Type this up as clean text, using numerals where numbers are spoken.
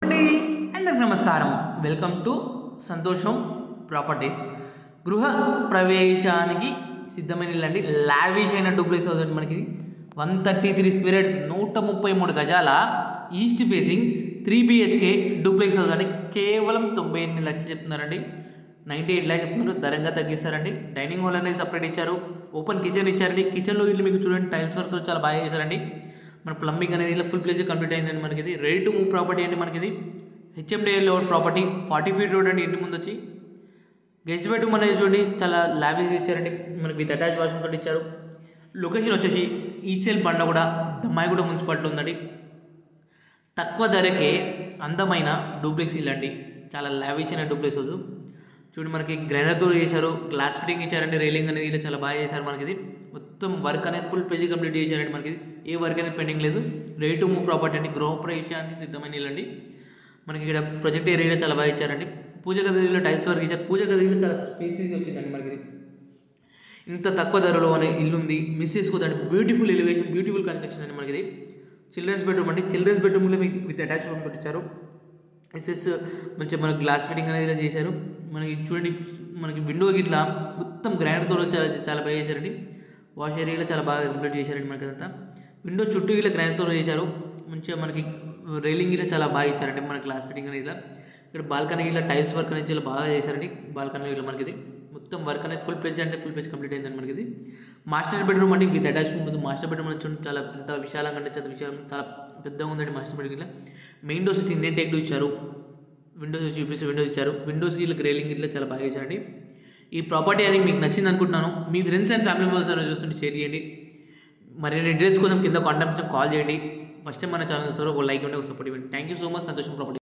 అండి అందరికి నమస్కారం. వెల్కమ్ టు సంతోషం ప్రాపర్టీస్. గృహ ప్రవేశానికి సిద్ధమైన ఇల్లు అండి. లావిష్ అయిన డూప్లెక్స్ హౌస్ అండి. మనకి 133 స్క్వేర్ యార్డ్స్ 133 గజాల east facing 3 BHK duplex house అండి. కేవలం 98 లక్షలు చెప్తున్నారండి. 98 లాక్స్ చెప్తున్నారు. ధరంగా తగ్గిస్తారండి. డైనింగ్ హాల్ అనేది సపరేట్ ఇచ్చారు. ఓపెన్ కిచెన్ ఇచ్చారండి. కిచెన్లో ఇల్లు మీకు చూడండి టైల్స్ వర్క్తో చాలా బాగా చేశారండి. మన ప్లంబింగ్ అనేది ఇలా ఫుల్ ప్లేజ్ కంప్లీట్ అయిందండి. మనకి ఇది రెడీ టు మూవ్ ప్రాపర్టీ అండి. మనకి ఇది HMDA load property 40 feet road అండి. ఇంటి ముందు వచ్చి గెస్ట్ బెడ్రూమ్ అనేది చూడండి చాలా లావిష్ ఇచ్చారండి. మనకి విత్ అటాచ్ వాష్రూమ్ తోటి ఇచ్చారు. లొకేషన్ వచ్చేసి ఈసెల్ బండ్ల కూడా దమ్మాయిగూడ మున్సిపాలిటీ ఉందండి. తక్కువ ధరకే అందమైన డూప్లెక్స్ ఇల్లు అండి. చాలా లావిష్ అయిన డూప్లెక్స్ హౌస్ చూడండి. మనకి గ్రైనర్తో చేశారు. గ్లాస్ ఫిట్టింగ్ ఇచ్చారండి. రైలింగ్ అనేది ఇలా చాలా బాగా చేశారు. మనకి ఇది మొత్తం వర్క్ అనేది ఫుల్ పేజీ కంప్లీట్ చేశారండి. మనకి ఏ వర్క్ అనేది పెండింగ్ లేదు. రెడీ టు మూవ్ ప్రాపర్టీ అండి. గృహ ప్రవేశానికి సిద్ధమైన ఇల్లు అండి. మనకి ఇక్కడ ప్రొజెక్ట్ ఏరియా చాలా బాగా ఇచ్చారండి. పూజ గదిలో టైల్స్ వర్క్ ఇచ్చారు. పూజ గదిలో చాలా స్పేసీగా వచ్చిందండి. మనకి ఇంత తక్కువ ధరలో అనే ఇల్లు ఉంది. మిస్ చేసుకోదండి. బ్యూటిఫుల్ ఎలివేషన్, బ్యూటిఫుల్ కన్స్ట్రక్షన్ అండి. మనకి చిల్డ్రన్స్ బెడ్రూమ్ అండి. చిల్డ్రన్స్ బెడ్రూమ్లో మీకు విత్ అటాచ్ రూమ్ కొట్టించారు. మంచిగా మనకి గ్లాస్ ఫిట్టింగ్ అనేది ఇలా చేశారు. మనకి చూడండి మనకి విండోకి ఇట్లా మొత్తం గ్రైండర్తో చాలా బాగా చేశారండి. వాష్ ఏరియాలో చాలా బాగా కంప్లీట్ చేశారండి. మనకి అదంతా విండో చుట్టూ ఇలా గ్రైండర్తో చేశారు. మంచిగా మనకి రైలింగ్ ఇలా చాలా బాగా ఇచ్చారండి. మన గ్లాస్ ఫిట్టింగ్ అనేది ఇలా ఇక్కడ బాల్కనీ ఇలా టైల్స్ వర్క్ అనేది చాలా బాగా చేశారండి. బాల్కనీ ఇలా మనకి ఇది మొత్తం వర్క్ అనేది ఫుల్ పేజ్ అంటే ఫుల్ పేజ్ కంప్లీట్ అయిందండి. మనకి ఇది మాస్టర్ బెడ్రూమ్ అండి విత్ అటాచ్ ఉంటుంది. మాస్టర్ బెడ్రూమ్ అనేది చూడండి చాలా పెద్ద విశాలంగా అంటే చాలా పెద్దగా ఉందండి. మాస్టర్ బెడ్రూమ్ ఇలా మెయిన్ డోర్స్ వచ్చి ఇండియన్ టేక్ ఇచ్చారు. విండోస్ వచ్చి చూపిస్తే విండోస్ ఇచ్చారు. విండోస్ ఇలా రైలింగ్ ఇట్లా చాలా బాగా చేశారండి. ఈ ప్రాపర్టీ అనేది మీకు నచ్చింది అనుకుంటున్నాను. మీ ఫ్రెండ్స్ అండ్ ఫ్యామిలీ మెంబర్స్ చూస్తుంటే షేర్ చేయండి. మరిన్ని డీటెయిల్స్ కోసం కింద కాంటాక్ట్ కాల్ చేయండి. ఫస్ట్ టైం మన ఛానల్ చూస్తారు ఒక లైక్ ఉంటే ఒక సపోర్ట్ ఇవ్వండి. Thank you so much. సంతోషం ప్రాపర్టీ.